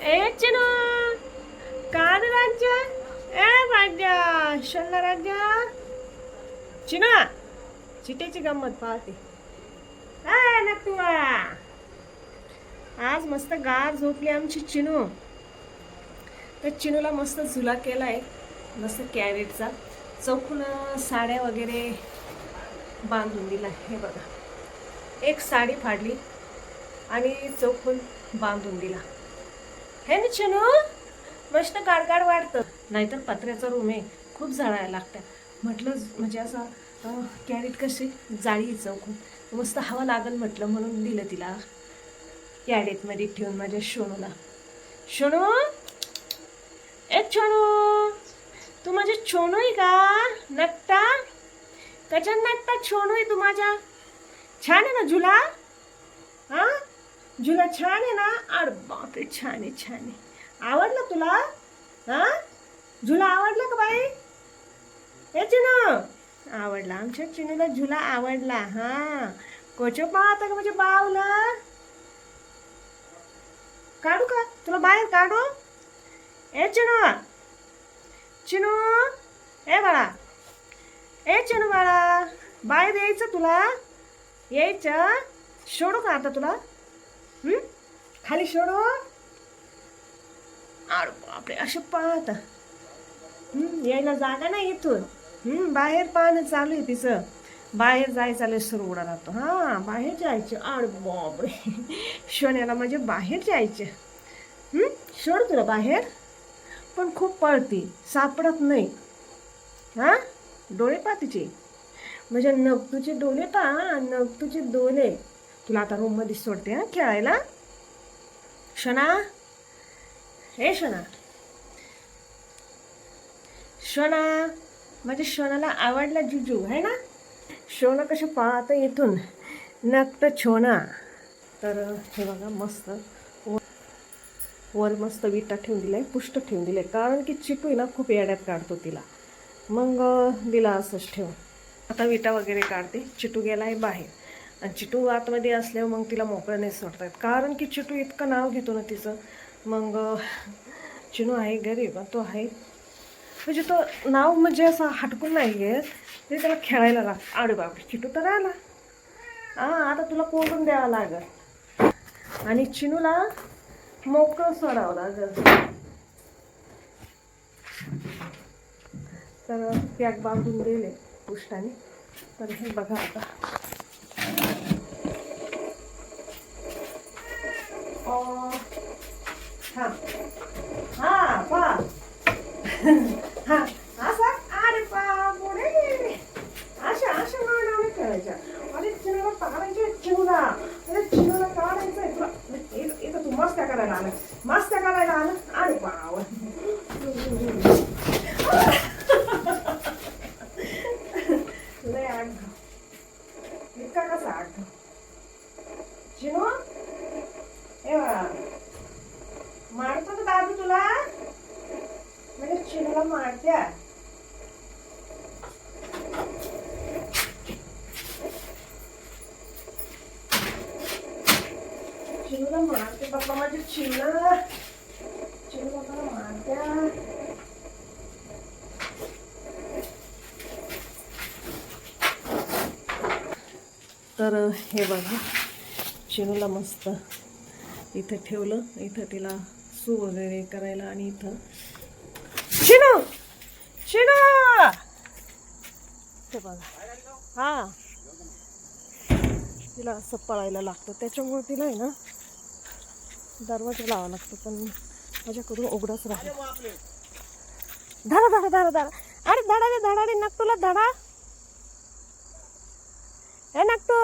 ए चिनू काद राजा ए राजा शल्ला राजा चिनू चिटेची गंमत पाहते नक्तुआ आज मस्त गार झोपली आमची चिनू. तर चिनूला मस्त झुला केलाय मस्त कॅरेटचा चौकून साड्या वगैरे बांधून दिला. हे बघा एक साडी फाडली आणि चौकून बांधून दिला. हे ना चिनू मस्त गाडगाड वाटतं. नाहीतर पत्र्याचा रूम आहे खूप झाडायला लागत्या. म्हटलं म्हणजे असं कॅरेट कशी जाळी चौकून मस्त हवा लागल म्हटलं म्हणून दिलं तिला कॅरेटमध्ये ठेवून माझ्या शोनूला. शोनू ए छोनू तू माझे छोनू आहे का नकटा कशात नकटा छोनू आहे तू माझ्या. छान आहे ना झुला. हा झुला छान आहे ना. अरे बापरे छान आहे छान आहे. आवडला तुला. हा झुला आवडला का बाई. हे चिनू आवडला आमच्या चिनूला झुला आवडला. हा कोचो पाहता का म्हणजे बावला. काढू का तुला बाहेर काढू. ए चिनू चिनू ए बाळा ए चिनू बाळा बाहेर यायचं तुला. यायचं सोडू का आता तुला. खाली सोडू. अरे बापरे असे पाहता यायला जागा नाही इथून. बाहेर पाहणं चालू आहे तिचं. बाहेर जायचं सुरू उडा राहतो. हां बाहेर जायचं. अरे बापरे शोन्याला म्हणजे बाहेर जायचं. सोड तुला बाहेर पण खूप पळती सापडत नाही. हां डोळे पा तिचे म्हणजे नगतूचे डोळे पा नगतूचे डोळे. तुला आता रूममध्ये सोडते हां खेळायला. शोना हे शोना शोना माझ्या शोनाला आवडला जुजू आहे ना. शोना कसं पाहतं इथून नक्त छोना. तर हे बघा मस्त वर मस्त विटा ठेवून दिलाय पुष्ट ठेवून दिले कारण की चिटू ना खूप येड्यात काढतो तिला. मग दिला असंच ठेवून. आता विटा वगैरे काढते. चिटू गेला आहे बाहेर आणि चिटू आतमध्ये असल्यावर मग तिला मोकळं नाही सोडता येत कारण की चिटू इतकं नाव घेतो ना तिचं. मग चिनू आहे घरी पण तो आहे म्हणजे तो नाव म्हणजे असं हटकून नाही घेत तरी त्याला खेळायला लागतं. अरे बापरे चिटू तर आला. आता तुला कोंडून द्यावं लागल आणि चिनूला मोकळं सोडावं लागल. तर पॅक बांधून दिले पुष्टाने. तर हे बघा आता हां हां पा हां असा अरे बापरे अशा अशा नावाने खेळायच्या. अरे चिनूला काढायचे चिनूला. अरे चिनूला काढायचं आहे तुला. इथं तू मस्त्या करायला आलं मस्त्या करायला आलं. अरे बाव लय आठ इतका कसा आठ चिनू. ए मारतो का दादू तुला म्हणजे चिनूला मारत्या. चिनूला मारते बाप्पा माझी चिनू बाप्पाला मारत्या. तर हे बघा चिनूला मस्त इथं ठेवलं. इथं तिला सू वगैरे करायला आणि इथं चिनू चिनू ते बघा हां तिला असं पळायला लागतं त्याच्यामुळे तिला आहे ना दरवाजा लावा लागतो पण माझ्याकडून उघडाच राहतो. धडा धडा धडा धडा अरे धडा रे धडा रे नकटूला धडा. हे नकटू